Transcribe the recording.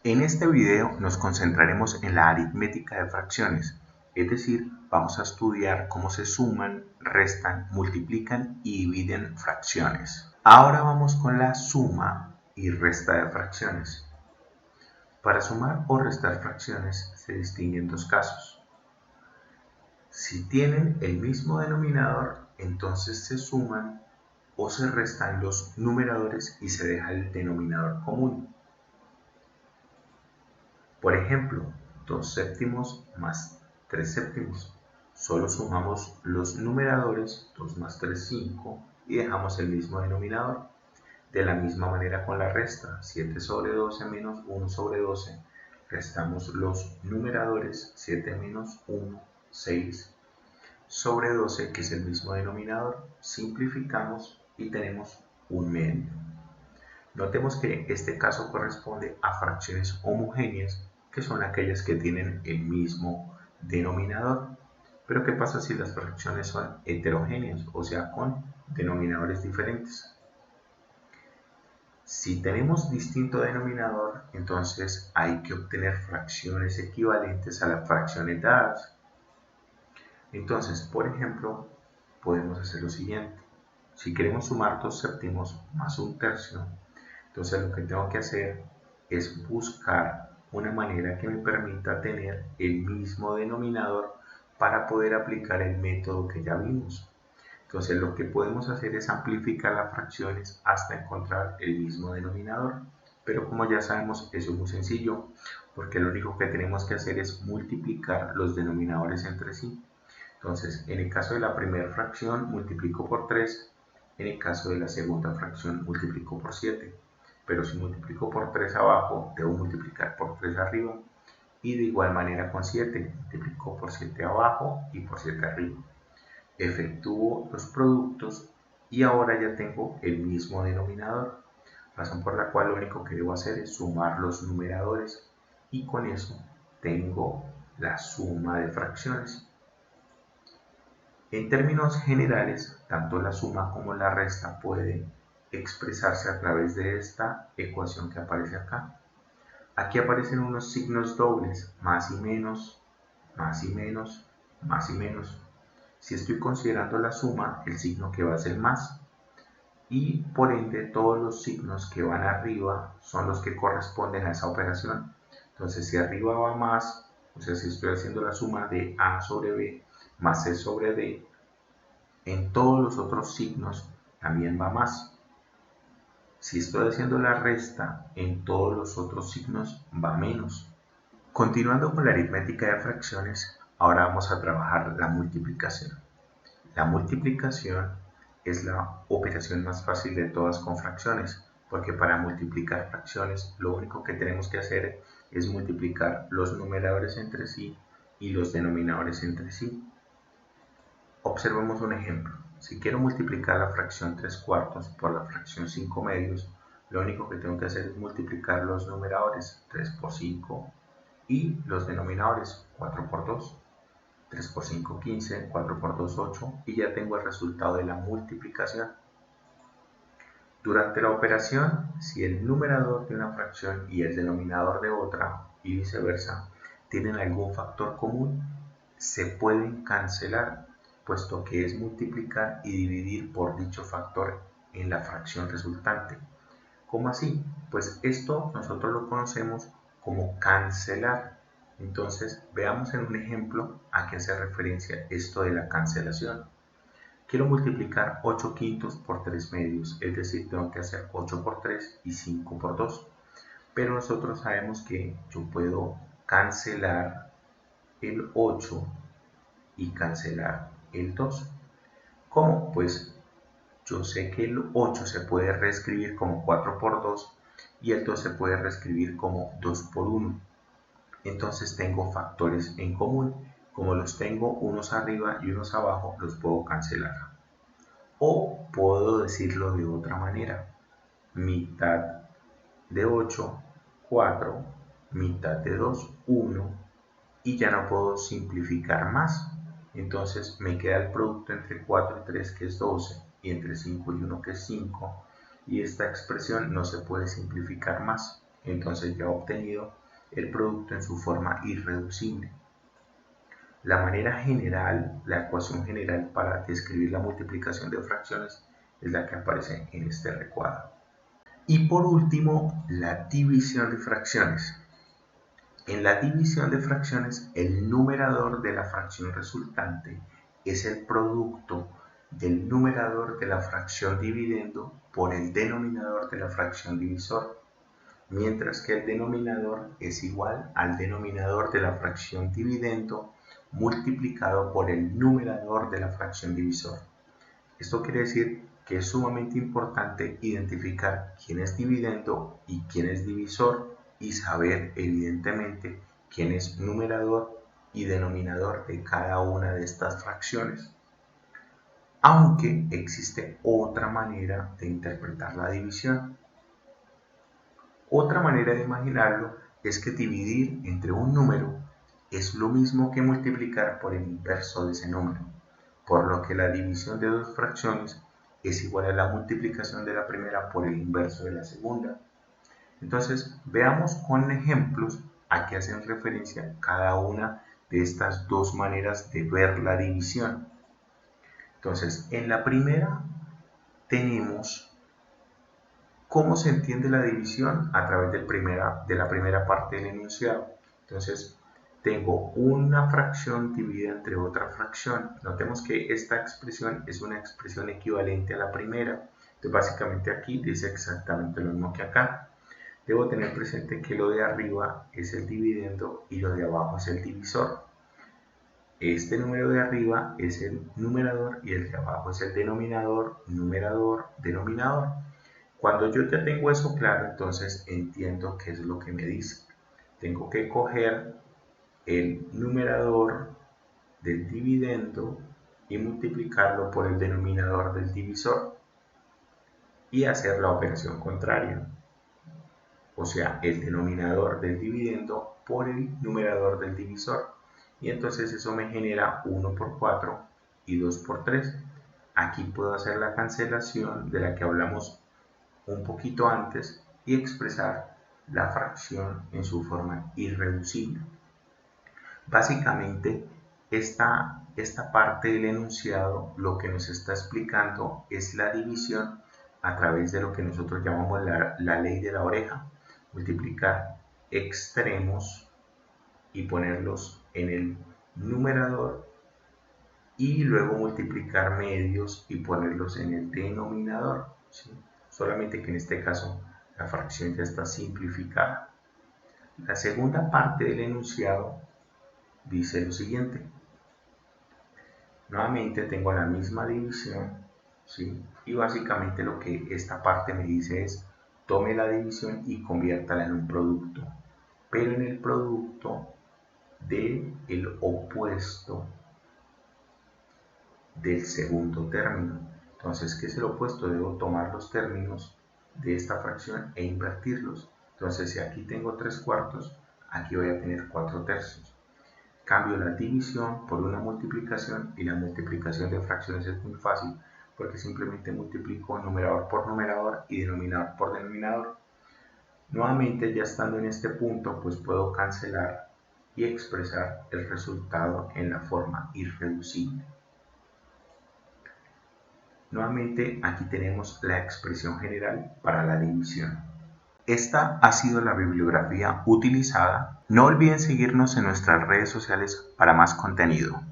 En este video nos concentraremos en la aritmética de fracciones, es decir, vamos a estudiar cómo se suman, restan, multiplican y dividen fracciones. Ahora vamos con la suma y resta de fracciones. Para sumar o restar fracciones se distinguen dos casos. Si tienen el mismo denominador, entonces se suman o se restan los numeradores y se deja el denominador común. Por ejemplo, 2 séptimos más 3 séptimos. Solo sumamos los numeradores, 2 más 3, 5, y dejamos el mismo denominador. De la misma manera con la resta, 7 sobre 12 menos 1 sobre 12. Restamos los numeradores, 7 menos 1, 6 sobre 12, que es el mismo denominador. Simplificamos y tenemos un medio. Notemos que este caso corresponde a fracciones homogéneas, que son aquellas que tienen el mismo denominador. Pero ¿qué pasa si las fracciones son heterogéneas, o sea, con denominadores diferentes? Si tenemos distinto denominador, entonces hay que obtener fracciones equivalentes a las fracciones dadas. Entonces, por ejemplo, podemos hacer lo siguiente. Si queremos sumar 2 séptimos más 1 tercio, entonces lo que tengo que hacer es buscar una manera que me permita tener el mismo denominador para poder aplicar el método que ya vimos. Entonces lo que podemos hacer es amplificar las fracciones hasta encontrar el mismo denominador. Pero como ya sabemos, eso es muy sencillo, porque lo único que tenemos que hacer es multiplicar los denominadores entre sí. Entonces, en el caso de la primera fracción, multiplico por 3. En el caso de la segunda fracción, multiplico por 7. Pero si multiplico por 3 abajo, debo multiplicar por 3 arriba. Y de igual manera con 7, multiplico por 7 abajo y por 7 arriba. Efectúo los productos y ahora ya tengo el mismo denominador. Razón por la cual lo único que debo hacer es sumar los numeradores. Y con eso tengo la suma de fracciones. En términos generales, tanto la suma como la resta puede expresarse a través de esta ecuación que aparece acá. Aquí aparecen unos signos dobles, más y menos, más y menos, más y menos. Si estoy considerando la suma, el signo que va es el más. Y por ende, todos los signos que van arriba son los que corresponden a esa operación. Entonces, si arriba va más, o sea, si estoy haciendo la suma de A sobre B más C sobre D, en todos los otros signos también va más. Si estoy haciendo la resta, en todos los otros signos va menos. Continuando con la aritmética de fracciones, ahora vamos a trabajar la multiplicación. La multiplicación es la operación más fácil de todas con fracciones, porque para multiplicar fracciones lo único que tenemos que hacer es multiplicar los numeradores entre sí y los denominadores entre sí. Observemos un ejemplo. Si quiero multiplicar la fracción 3 cuartos por la fracción 5 medios, lo único que tengo que hacer es multiplicar los numeradores 3 por 5 y los denominadores 4 por 2. 3 por 5, 15, 4 por 2, 8 y ya tengo el resultado de la multiplicación. Durante la operación, si el numerador de una fracción y el denominador de otra y viceversa tienen algún factor común, se pueden cancelar, puesto que es multiplicar y dividir por dicho factor en la fracción resultante. ¿Cómo así? Pues esto nosotros lo conocemos como cancelar. Entonces, veamos en un ejemplo a qué hace referencia esto de la cancelación. Quiero multiplicar 8 quintos por 3 medios, es decir, tengo que hacer 8 por 3 y 5 por 2. Pero nosotros sabemos que yo puedo cancelar el 8 y cancelar el 2. ¿Cómo? Pues yo sé que el 8 se puede reescribir como 4 por 2 y el 2 se puede reescribir como 2 por 1. Entonces tengo factores en común. Como los tengo unos arriba y unos abajo, los puedo cancelar. O puedo decirlo de otra manera. Mitad de 8, 4, mitad de 2, 1, y ya no puedo simplificar más. Entonces me queda el producto entre 4 y 3, que es 12, y entre 5 y 1, que es 5, y esta expresión no se puede simplificar más. Entonces ya he obtenido el producto en su forma irreducible. La manera general, la ecuación general para describir la multiplicación de fracciones es la que aparece en este recuadro. Y por último, la división de fracciones. En la división de fracciones, el numerador de la fracción resultante es el producto del numerador de la fracción dividendo por el denominador de la fracción divisor, mientras que el denominador es igual al denominador de la fracción dividendo multiplicado por el numerador de la fracción divisor. Esto quiere decir que es sumamente importante identificar quién es dividendo y quién es divisor y saber evidentemente quién es numerador y denominador de cada una de estas fracciones. Aunque existe otra manera de interpretar la división. Otra manera de imaginarlo es que dividir entre un número es lo mismo que multiplicar por el inverso de ese número, por lo que la división de dos fracciones es igual a la multiplicación de la primera por el inverso de la segunda. Entonces, veamos con ejemplos a qué hacen referencia cada una de estas dos maneras de ver la división. Entonces, en la primera tenemos cómo se entiende la división a través de la primera parte del enunciado. Entonces, tengo una fracción dividida entre otra fracción. Notemos que esta expresión es una expresión equivalente a la primera. Entonces, básicamente aquí dice exactamente lo mismo que acá. Debo tener presente que lo de arriba es el dividendo y lo de abajo es el divisor. Este número de arriba es el numerador y el de abajo es el denominador, numerador, denominador. Cuando yo ya tengo eso claro, entonces entiendo qué es lo que me dice. Tengo que coger el numerador del dividendo y multiplicarlo por el denominador del divisor y hacer la operación contraria. O sea, el denominador del dividendo por el numerador del divisor. Y entonces eso me genera 1 por 4 y 2 por 3. Aquí puedo hacer la cancelación de la que hablamos un poquito antes y expresar la fracción en su forma irreducible. Básicamente, esta parte del enunciado lo que nos está explicando es la división a través de lo que nosotros llamamos la ley de la oreja. Multiplicar extremos y ponerlos en el numerador y luego multiplicar medios y ponerlos en el denominador, ¿sí? Solamente que en este caso la fracción ya está simplificada. La segunda parte del enunciado dice lo siguiente. Nuevamente tengo la misma división, ¿sí? Y básicamente lo que esta parte me dice es tome la división y conviértala en un producto, pero en el producto del opuesto del segundo término. Entonces, ¿qué es el opuesto? Debo tomar los términos de esta fracción e invertirlos. Entonces, si aquí tengo 3/4, aquí voy a tener 4/3. Cambio la división por una multiplicación y la multiplicación de fracciones es muy fácil porque simplemente multiplico numerador por numerador y denominador por denominador. Nuevamente, ya estando en este punto, pues puedo cancelar y expresar el resultado en la forma irreducible. Nuevamente, aquí tenemos la expresión general para la división. Esta ha sido la bibliografía utilizada. No olviden seguirnos en nuestras redes sociales para más contenido.